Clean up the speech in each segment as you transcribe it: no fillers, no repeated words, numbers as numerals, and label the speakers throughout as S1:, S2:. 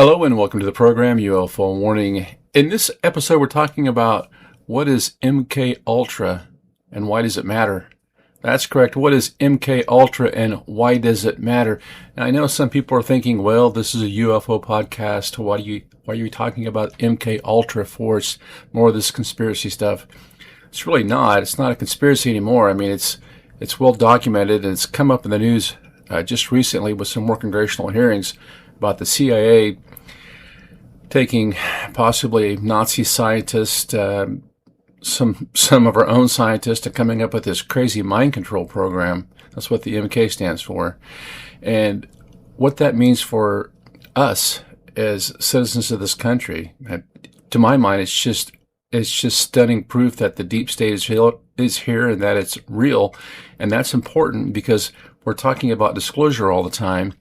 S1: Hello and welcome to the program UFO Warning. In this episode, we're talking about what is MK Ultra and why does it matter? That's correct. What is MK Ultra and why does it matter? And I know some people are thinking, well, this is a UFO podcast. Why are you talking about MK Ultra for? It's more of this conspiracy stuff. It's really not. It's not a conspiracy anymore. I mean, it's well documented and it's come up in the news just recently with some more congressional hearings about the CIA taking possibly a Nazi scientist, some of our own scientists, and coming up with this crazy mind control program. That's what the MK stands for. And what that means for us as citizens of this country, to my mind, it's just stunning proof that the deep state is here and that it's real. And that's important because we're talking about disclosure all the time.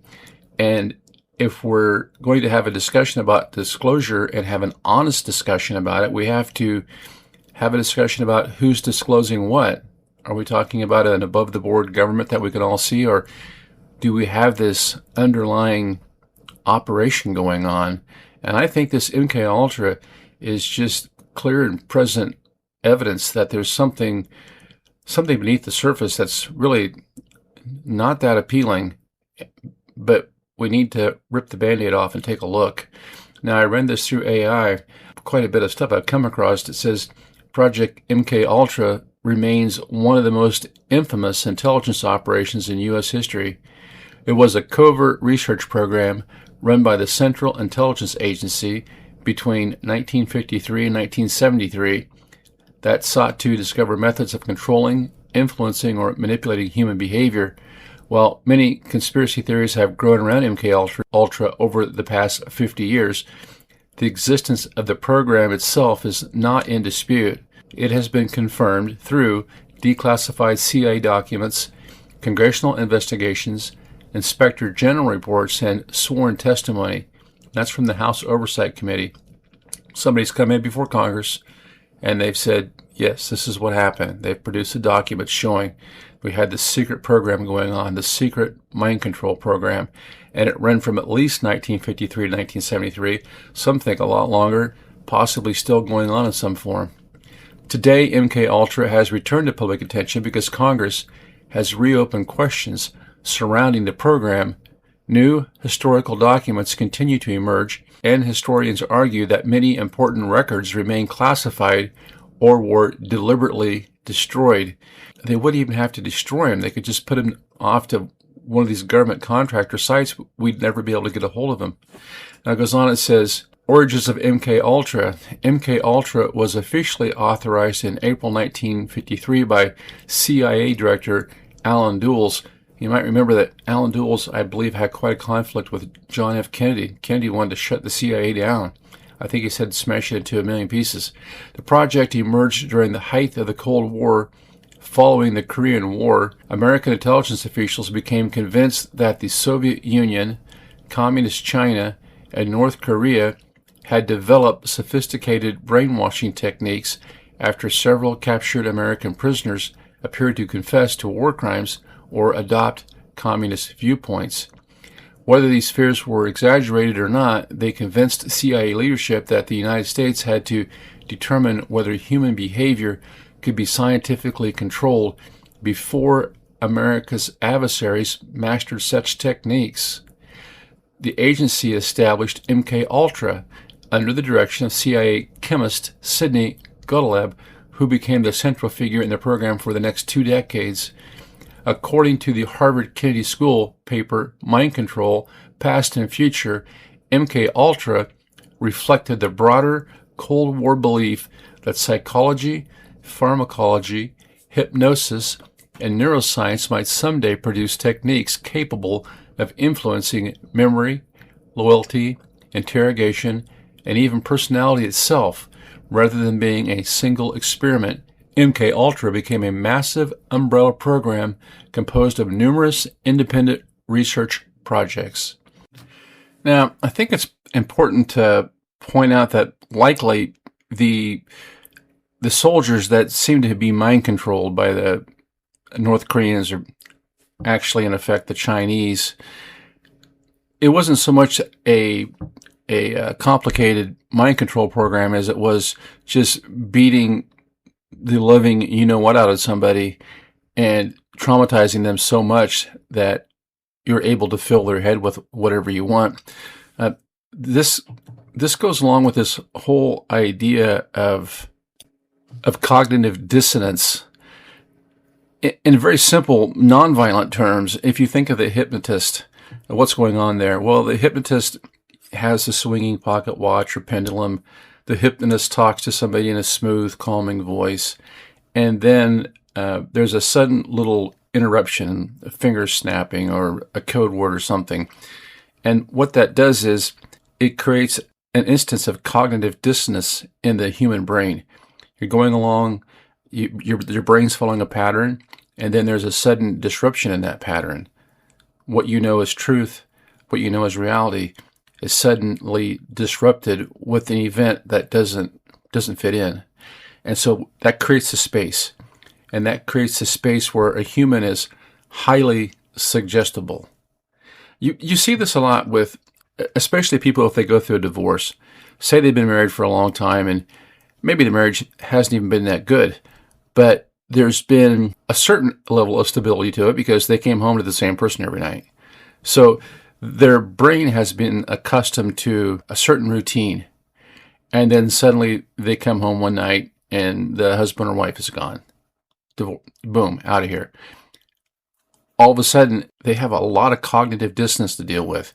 S1: And if we're going to have a discussion about disclosure and have an honest discussion about it, we have to have a discussion about who's disclosing what. Are we talking about an above-the-board government that we can all see, or do we have this underlying operation going on? And I think this MK Ultra is just clear and present evidence that there's something beneath the surface that's really not that appealing, but we need to rip the Band-Aid off and take a look. Now, I ran this through AI, quite a bit of stuff I've come across. It says Project MKUltra remains one of the most infamous intelligence operations in U.S. history. It was a covert research program run by the Central Intelligence Agency between 1953 and 1973 that sought to discover methods of controlling, influencing, or manipulating human behavior. While many conspiracy theories have grown around MK Ultra over the past 50 years, the existence of the program itself is not in dispute. It has been confirmed through declassified CIA documents, congressional investigations, Inspector General reports, and sworn testimony. That's from the House Oversight Committee. Somebody's come in before Congress and they've said, yes, this is what happened. They've produced a document showing we had this secret program going on, the secret mind control program, and it ran from at least 1953 to 1973. Some think a lot longer, possibly still going on in some form. Today, MK Ultra has returned to public attention because Congress has reopened questions surrounding the program. New historical documents continue to emerge, and historians argue that many important records remain classified or were deliberately destroyed. They wouldn't even have to destroy them. They could just put them off to one of these government contractor sites. We'd never be able to get a hold of them. Now it goes on, it says, Origins of MK Ultra. MK Ultra was officially authorized in April 1953 by CIA Director Allen Dulles. You might remember that Allen Dulles, I believe, had quite a conflict with John F. Kennedy. Kennedy wanted to shut the CIA down. I think he said smash it into a million pieces. The project emerged during the height of the Cold War. Following the Korean War, American intelligence officials became convinced that the Soviet Union, Communist China, and North Korea had developed sophisticated brainwashing techniques after several captured American prisoners appeared to confess to war crimes or adopt communist viewpoints. Whether these fears were exaggerated or not, they convinced CIA leadership that the United States had to determine whether human behavior could be scientifically controlled before America's adversaries mastered such techniques. The agency established MK Ultra under the direction of CIA chemist Sidney Gottlieb, who became the central figure in the program for the next 2 decades. According to the Harvard Kennedy School paper, Mind Control, Past and Future, MK Ultra reflected the broader Cold War belief that psychology, pharmacology, hypnosis, and neuroscience might someday produce techniques capable of influencing memory, loyalty, interrogation, and even personality itself, rather than being a single experiment. MK Ultra became a massive umbrella program composed of numerous independent research projects. Now, I think it's important to point out that likely the soldiers that seem to be mind controlled by the North Koreans are actually, in effect, the Chinese. It wasn't so much a a complicated mind control program as it was just beating the living you-know-what out of somebody and traumatizing them so much that you're able to fill their head with whatever you want. This goes along with this whole idea of cognitive dissonance. In very simple, nonviolent terms, if you think of the hypnotist, what's going on there? Well, the hypnotist has a swinging pocket watch or pendulum. The hypnotist talks to somebody in a smooth, calming voice. And then there's a sudden little interruption, a finger snapping or a code word or something. And what that does is it creates an instance of cognitive dissonance in the human brain. You're going along, your brain's following a pattern, and then there's a sudden disruption in that pattern. What you know is truth, what you know is reality, is suddenly disrupted with an event that doesn't fit in. And so that creates a space. And that creates a space where a human is highly suggestible. You see this a lot with, especially people if they go through a divorce. Say they've been married for a long time and maybe the marriage hasn't even been that good, but there's been a certain level of stability to it because they came home to the same person every night. So their brain has been accustomed to a certain routine. And then suddenly they come home one night and the husband or wife is gone. Boom, out of here. All of a sudden, they have a lot of cognitive dissonance to deal with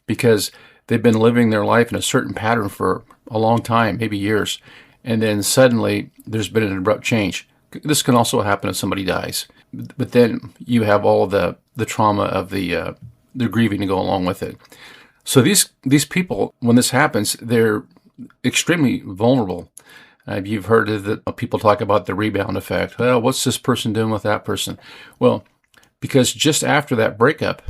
S1: because they've been living their life in a certain pattern for a long time, maybe years. And then suddenly there's been an abrupt change. This can also happen if somebody dies. But then you have all the trauma of the grieving to go along with it. So these people, when this happens, they're extremely vulnerable. You've heard of people talk about the rebound effect. Well, what's this person doing with that person? Well, because just after that breakup,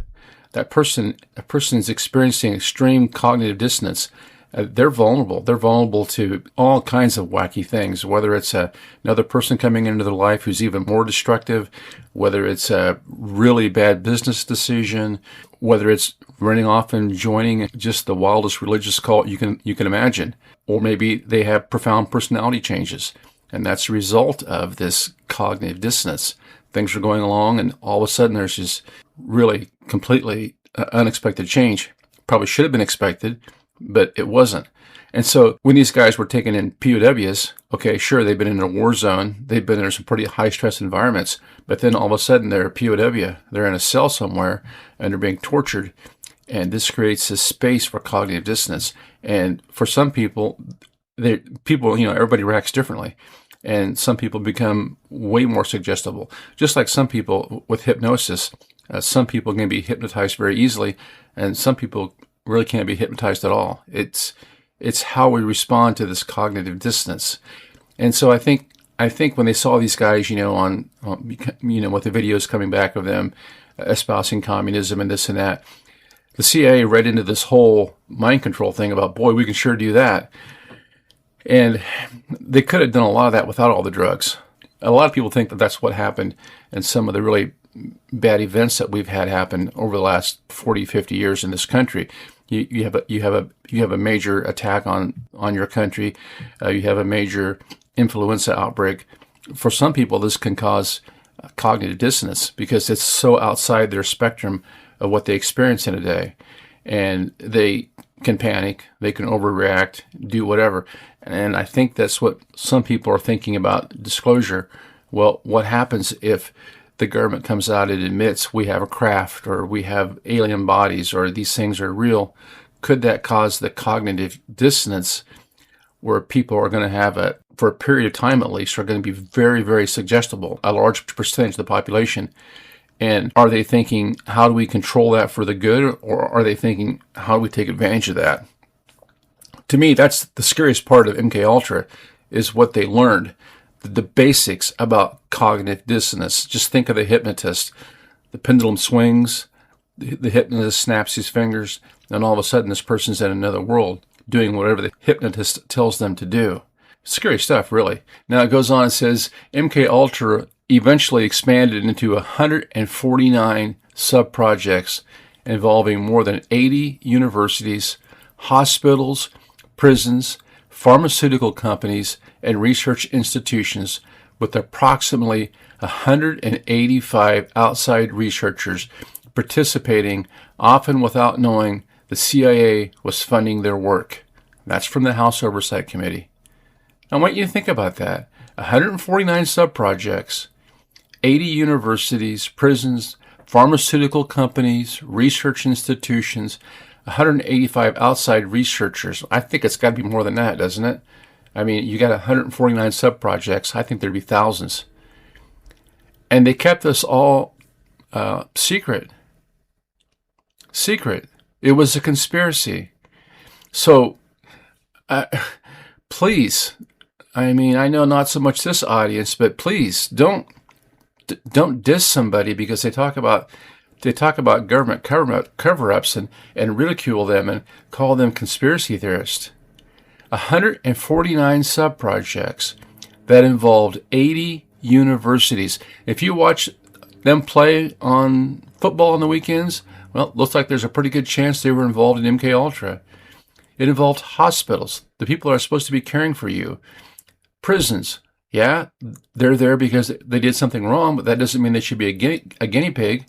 S1: a person's experiencing extreme cognitive dissonance. They're vulnerable. They're vulnerable to all kinds of wacky things, whether it's another person coming into their life who's even more destructive, whether it's a really bad business decision, whether it's running off and joining just the wildest religious cult you can imagine, or maybe they have profound personality changes, and that's a result of this cognitive dissonance. Things are going along, and all of a sudden there's this really completely unexpected change. Probably should have been expected, but it wasn't. And so when these guys were taken in POWs, okay, sure, they've been in a war zone. They've been in some pretty high-stress environments. But then all of a sudden they're a POW. They're in a cell somewhere, and they're being tortured. And this creates a space for cognitive dissonance. And for some people, everybody reacts differently. And some people become way more suggestible. Just like some people with hypnosis, some people can be hypnotized very easily, and some people really can't be hypnotized at all. It's how we respond to this cognitive dissonance. And so I think when they saw these guys, on with the videos coming back of them espousing communism and this and that, the CIA read into this whole mind control thing about, boy, we can sure do that. And they could have done a lot of that without all the drugs. A lot of people think that that's what happened in some of the really bad events that we've had happen over the last 40, 50 years in this country. You have a major attack on your country. You have a major influenza outbreak. For some people, this can cause cognitive dissonance because it's so outside their spectrum of what they experience in a day, and they can panic, they can overreact, do whatever. And I think that's what some people are thinking about disclosure. Well, what happens if the government comes out and admits we have a craft or we have alien bodies or these things are real? Could that cause the cognitive dissonance where people are going to have for a period of time at least, are going to be very, very suggestible, a large percentage of the population? And are they thinking, how do we control that for the good? Or are they thinking, how do we take advantage of that? To me, that's the scariest part of MKUltra, is what they learned. The basics about cognitive dissonance. Just think of the hypnotist. The pendulum swings, the hypnotist snaps his fingers, and all of a sudden this person's in another world doing whatever the hypnotist tells them to do. Scary stuff, really. Now it goes on and says, MKUltra eventually expanded into 149 sub-projects involving more than 80 universities, hospitals, prisons, pharmaceutical companies, and research institutions with approximately 185 outside researchers participating, often without knowing the CIA was funding their work. That's from the House Oversight Committee. I want you to think about that. 149 subprojects, 80 universities, prisons, pharmaceutical companies, research institutions, 185 outside researchers. I think it's got to be more than that, doesn't it? I mean, you got 149 subprojects. I think there'd be thousands. And they kept us all secret. Secret. It was a conspiracy. So, please, I mean, I know not so much this audience, but please don't diss somebody because they talk about government cover-ups and ridicule them and call them conspiracy theorists. 149 subprojects that involved 80 universities. If you watch them play on football on the weekends, well, it looks like there's a pretty good chance they were involved in MKUltra. It involved hospitals, the people that are supposed to be caring for you. Prisons, yeah, they're there because they did something wrong, but that doesn't mean they should be a guinea pig.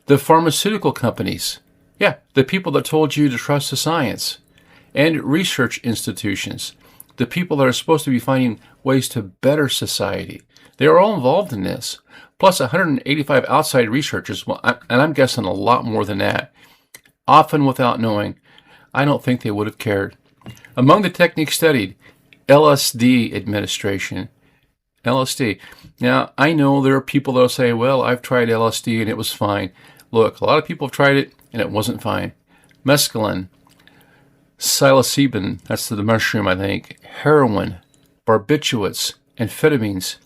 S1: The pharmaceutical companies, yeah, the people that told you to trust the science. And research institutions, the people that are supposed to be finding ways to better society. They are all involved in this. Plus 185 outside researchers, and I'm guessing a lot more than that, often without knowing. I don't think they would have cared. Among the techniques studied, LSD administration. LSD. Now, I know there are people that will say, well, I've tried LSD and it was fine. Look, a lot of people have tried it and it wasn't fine. Mescaline, psilocybin, that's the mushroom, I think, heroin, barbiturates, amphetamines,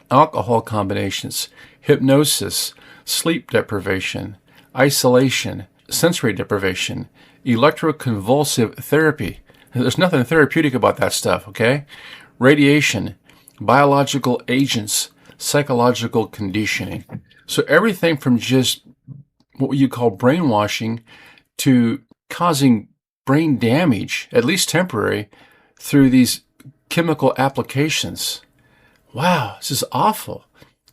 S1: alcohol combinations, hypnosis, sleep deprivation, isolation, sensory deprivation, electroconvulsive therapy. There's nothing therapeutic about that stuff, okay? Radiation, biological agents, psychological conditioning. So everything from just what you call brainwashing to causing brain damage, at least temporary, through these chemical applications. Wow, this is awful.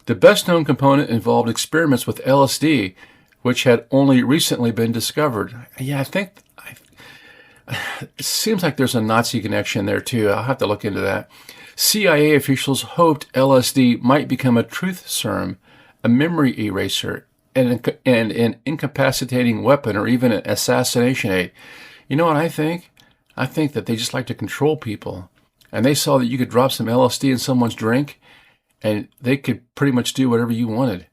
S1: The best known component involved experiments with LSD, which had only recently been discovered. Yeah, it seems like there's a Nazi connection there too. I'll have to look into that. CIA officials hoped LSD might become a truth serum, a memory eraser, and an incapacitating weapon or even an assassination aid. You know what I think? I think that they just like to control people. And they saw that you could drop some LSD in someone's drink and they could pretty much do whatever you wanted.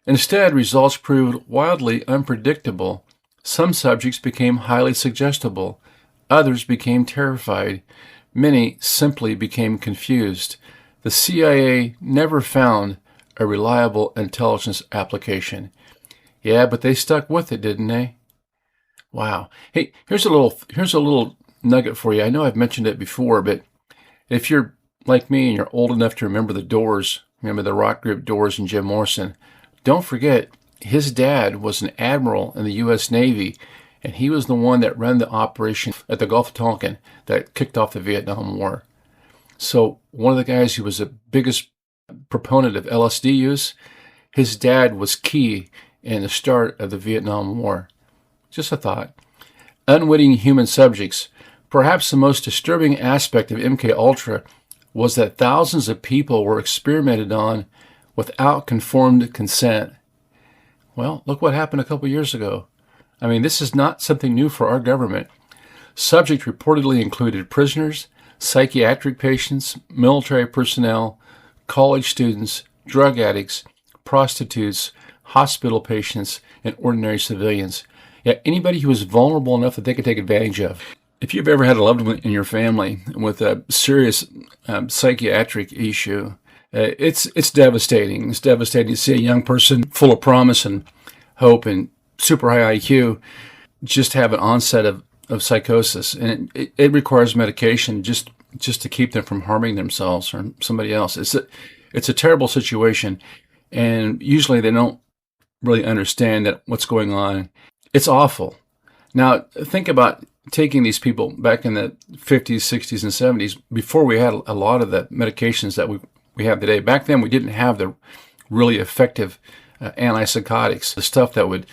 S1: Instead, results proved wildly unpredictable. Some subjects became highly suggestible. Others became terrified. Many simply became confused. The CIA never found a reliable intelligence application. Yeah, but they stuck with it, didn't they? Wow. Hey, here's a little nugget for you. I know I've mentioned it before, but if you're like me and you're old enough to remember the Doors, remember the rock group Doors and Jim Morrison, don't forget his dad was an admiral in the U.S. Navy, and he was the one that ran the operation at the Gulf of Tonkin that kicked off the Vietnam War. So one of the guys who was the biggest proponent of LSD use, his dad was key in the start of the Vietnam War. Just a thought. Unwitting human subjects. Perhaps the most disturbing aspect of MKUltra was that thousands of people were experimented on without informed consent. Well, look what happened a couple years ago. I mean, this is not something new for our government. Subjects reportedly included prisoners, psychiatric patients, military personnel, college students, drug addicts, prostitutes, hospital patients, and ordinary civilians. Yeah, anybody who was vulnerable enough that they could take advantage of. If you've ever had a loved one in your family with a serious psychiatric issue, it's devastating. It's devastating to see a young person full of promise and hope and super high IQ just have an onset of psychosis. And it requires medication just to keep them from harming themselves or somebody else. It's a terrible situation. And usually they don't really understand that what's going on. It's awful. Now, think about taking these people back in the 50s, 60s, and 70s, before we had a lot of the medications that we have today. Back then, we didn't have the really effective antipsychotics, the stuff that would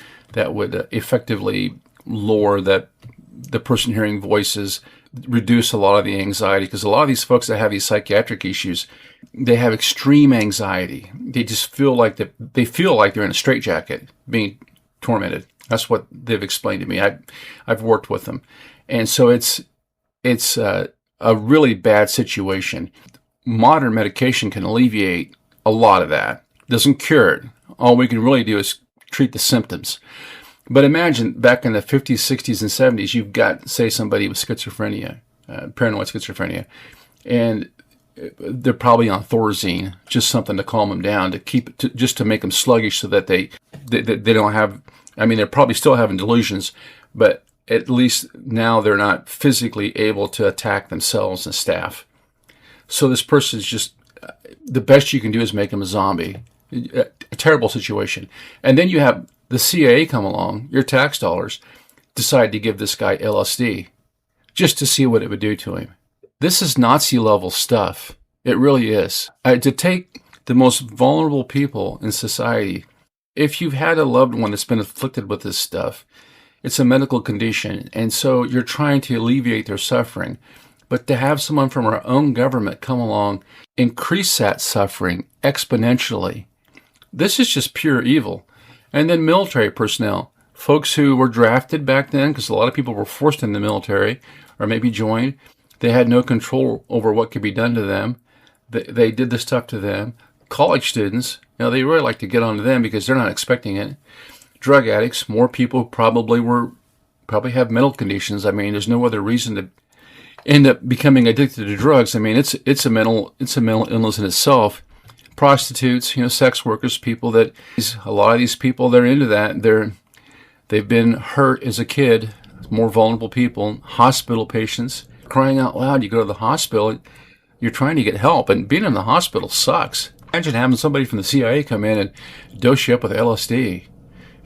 S1: effectively lower the person hearing voices, reduce a lot of the anxiety, because a lot of these folks that have these psychiatric issues, they have extreme anxiety. They just feel like they feel like they're in a straitjacket, being tormented. That's what they've explained to me. I've worked with them, and so it's a really bad situation. Modern medication can alleviate a lot of that. Doesn't cure it. All we can really do is treat the symptoms. But imagine back in the 50s, 60s, and 70s, you've got, say, somebody with schizophrenia, paranoid schizophrenia, and they're probably on Thorazine, just something to calm them down, just to make them sluggish, so that they don't have. I mean, they're probably still having delusions, but at least now they're not physically able to attack themselves and staff. So this person's just, the best you can do is make them a zombie. A terrible situation. And then you have the CIA come along, your tax dollars, decide to give this guy LSD just to see what it would do to him. This is Nazi level stuff. It really is. To take the most vulnerable people in society, if you've had a loved one that's been afflicted with this stuff, it's a medical condition, and so you're trying to alleviate their suffering. But to have someone from our own government come along, increase that suffering exponentially, this is just pure evil. And then military personnel, folks who were drafted back then, because a lot of people were forced in the military or maybe joined. They had no control over what could be done to them. They did this stuff to them. College students, they really like to get onto them because they're not expecting it. Drug addicts, more people probably have mental conditions. I mean, there's no other reason to end up becoming addicted to drugs. I mean, it's a mental illness in itself. Prostitutes, sex workers, a lot of these people, they're into that. They've been hurt as a kid, more vulnerable people. Hospital patients, crying out loud. You go to the hospital, you're trying to get help, and being in the hospital sucks. Imagine having somebody from the CIA come in and dose you up with LSD.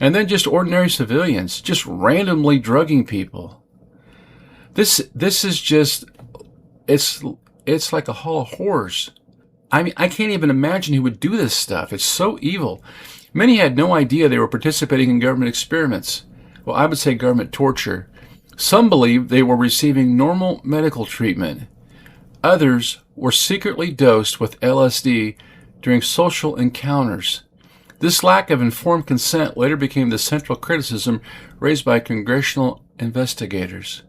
S1: And then just ordinary civilians, just randomly drugging people. This is just, it's like a hall of horrors. I mean, I can't even imagine who would do this stuff. It's so evil. Many had no idea they were participating in government experiments. Well, I would say government torture. Some believed they were receiving normal medical treatment. Others were secretly dosed with LSD during social encounters. This lack of informed consent later became the central criticism raised by congressional investigators.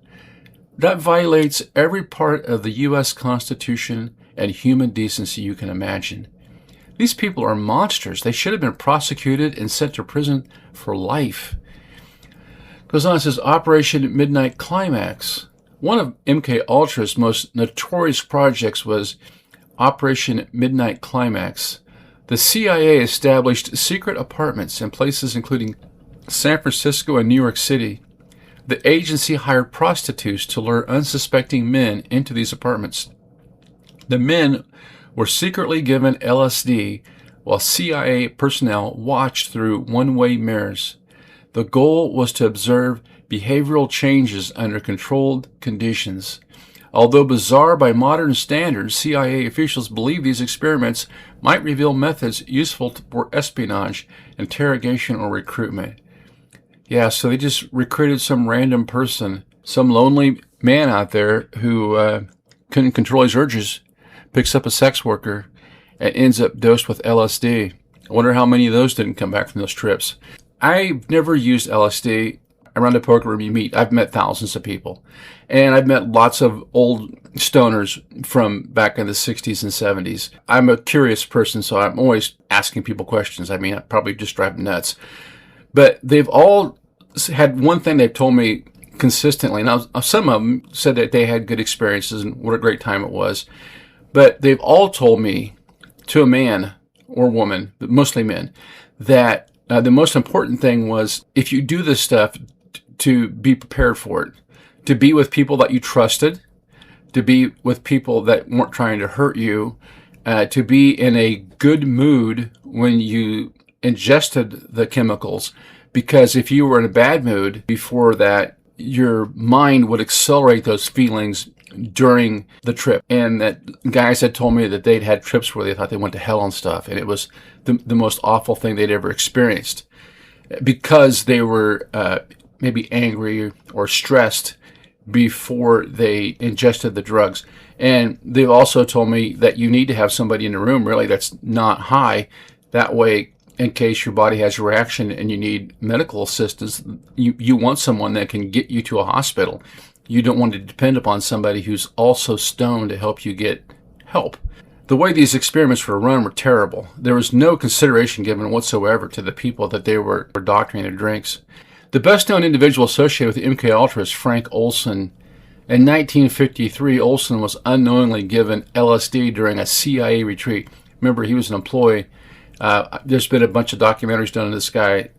S1: That violates every part of the U.S. Constitution and human decency you can imagine. These people are monsters. They should have been prosecuted and sent to prison for life. Goes on, it says Operation Midnight Climax. One of MKUltra's most notorious projects was Operation Midnight Climax. The CIA established secret apartments in places including San Francisco and New York City. The agency hired prostitutes to lure unsuspecting men into these apartments. The men were secretly given LSD while CIA personnel watched through one-way mirrors. The goal was to observe behavioral changes under controlled conditions. Although bizarre by modern standards, CIA officials believe these experiments might reveal methods useful for espionage, interrogation, or recruitment. Yeah, so they just recruited some random person, some lonely man out there who couldn't control his urges, picks up a sex worker, and ends up dosed with LSD. I wonder how many of those didn't come back from those trips. I've never used LSD. Around a poker room you meet, I've met thousands of people. And I've met lots of old stoners from back in the 60s and 70s. I'm a curious person, so I'm always asking people questions. I mean, I probably just drive them nuts. But they've all had one thing they've told me consistently. Now, some of them said that they had good experiences and what a great time it was. But they've all told me, to a man or woman, but mostly men, that the most important thing was if you do this stuff, to be prepared for it, to be with people that you trusted, to be with people that weren't trying to hurt you, to be in a good mood when you ingested the chemicals. Because if you were in a bad mood before that, your mind would accelerate those feelings during the trip. And that guys had told me that they'd had trips where they thought they went to hell and stuff, and it was the most awful thing they'd ever experienced because they were maybe angry or stressed before they ingested the drugs. And they've also told me that you need to have somebody in the room really that's not high. That way, in case your body has a reaction and you need medical assistance, you want someone that can get you to a hospital. You don't want to depend upon somebody who's also stoned to help you get help. The way these experiments were run were terrible. There was no consideration given whatsoever to the people that they were doctoring their drinks. The best known individual associated with the MKUltra is Frank Olson. In 1953, Olson was unknowingly given LSD during a CIA retreat. Remember, he was an employee. There's been a bunch of documentaries done on this guy.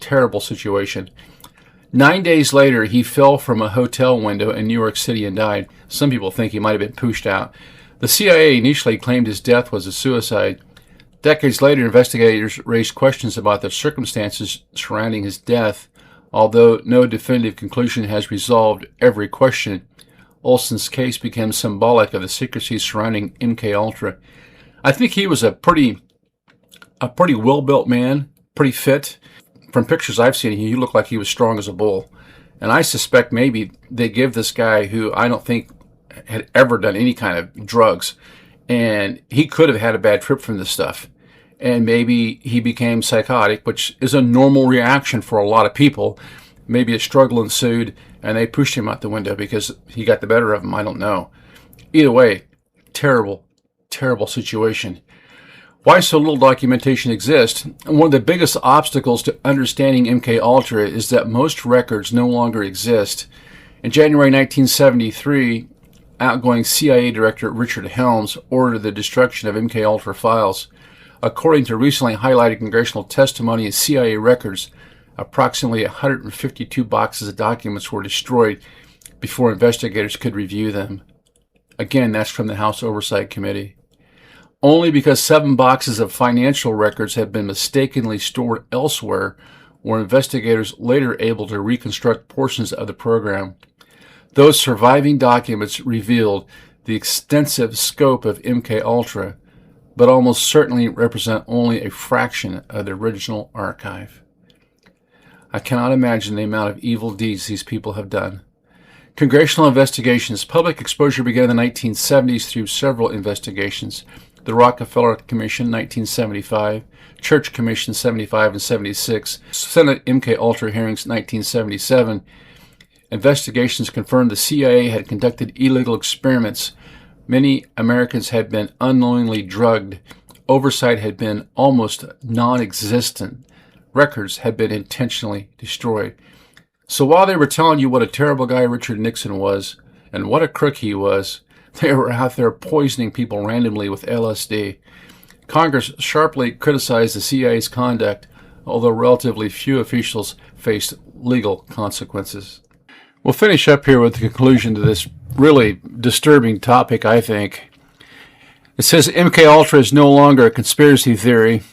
S1: Terrible situation. 9 days later, he fell from a hotel window in New York City and died. Some people think he might have been pushed out. The CIA initially claimed his death was a suicide. Decades later, investigators raised questions about the circumstances surrounding his death. Although no definitive conclusion has resolved every question, Olson's case became symbolic of the secrecy surrounding MKUltra. I think he was a pretty well-built man, pretty fit. From pictures I've seen, he looked like he was strong as a bull. And I suspect maybe they give this guy, who I don't think had ever done any kind of drugs, and he could have had a bad trip from this stuff. And maybe he became psychotic, which is a normal reaction for a lot of people. Maybe a struggle ensued, and they pushed him out the window because he got the better of him. I don't know. Either way, terrible, terrible situation. Why so little documentation exists? One of the biggest obstacles to understanding MKUltra is that most records no longer exist. In January 1973, outgoing CIA Director Richard Helms ordered the destruction of MKUltra files. According to recently highlighted congressional testimony and CIA records, approximately 152 boxes of documents were destroyed before investigators could review them. Again, that's from the House Oversight Committee. Only because 7 boxes of financial records had been mistakenly stored elsewhere were investigators later able to reconstruct portions of the program. Those surviving documents revealed the extensive scope of MKUltra, but almost certainly represent only a fraction of the original archive. I cannot imagine the amount of evil deeds these people have done. Congressional investigations. Public exposure began in the 1970s through several investigations. The Rockefeller Commission, 1975, Church Commission, 75 and 76, Senate MKUltra hearings, 1977. Investigations confirmed the CIA had conducted illegal experiments. Many Americans had been unknowingly drugged. Oversight had been almost non-existent. Records had been intentionally destroyed. So while they were telling you what a terrible guy Richard Nixon was and what a crook he was, they were out there poisoning people randomly with LSD. Congress sharply criticized the CIA's conduct, although relatively few officials faced legal consequences. We'll finish up here with the conclusion to this really disturbing topic, I think. It says MKUltra is no longer a conspiracy theory.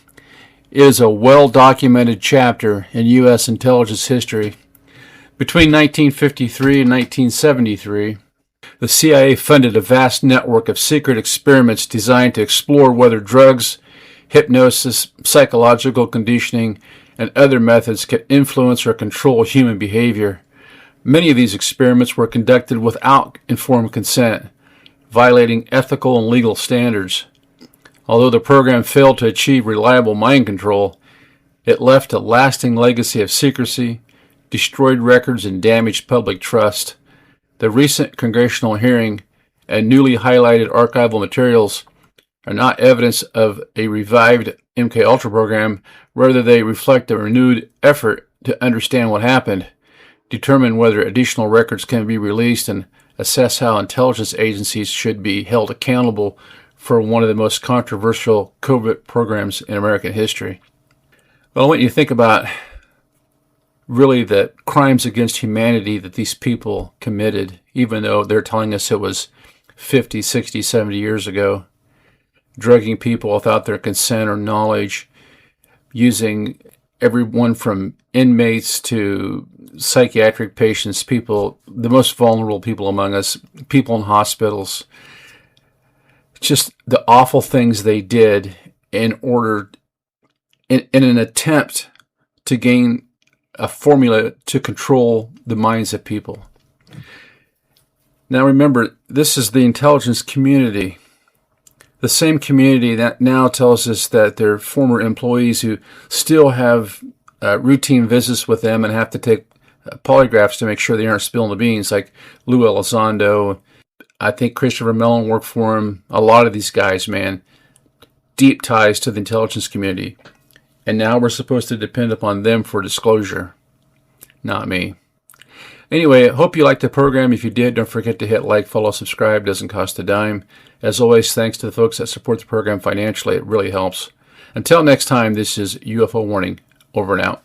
S1: It is a well-documented chapter in U.S. intelligence history. Between 1953 and 1973, the CIA funded a vast network of secret experiments designed to explore whether drugs, hypnosis, psychological conditioning, and other methods could influence or control human behavior. Many of these experiments were conducted without informed consent, violating ethical and legal standards. Although the program failed to achieve reliable mind control, it left a lasting legacy of secrecy, destroyed records, and damaged public trust. The recent congressional hearing and newly highlighted archival materials are not evidence of a revived MKUltra program. Rather, they reflect a renewed effort to understand what happened, determine whether additional records can be released, and assess how intelligence agencies should be held accountable for one of the most controversial covert programs in American history. Well, I want you to think about really the crimes against humanity that these people committed, even though they're telling us it was 50, 60, 70 years ago. Drugging people without their consent or knowledge, using everyone from inmates to psychiatric patients, people, the most vulnerable people among us, people in hospitals, just the awful things they did in an attempt to gain a formula to control the minds of people. Now remember, this is the intelligence community. The same community that now tells us that they're former employees who still have routine visits with them and have to take polygraphs to make sure they aren't spilling the beans, like Lou Elizondo. I think Christopher Mellon worked for him. A lot of these guys, man, deep ties to the intelligence community. And now we're supposed to depend upon them for disclosure. Not me. Anyway, I hope you liked the program. If you did, don't forget to hit like, follow, subscribe. Doesn't cost a dime. As always, thanks to the folks that support the program financially. It really helps. Until next time, this is UFO Warning. Over and out.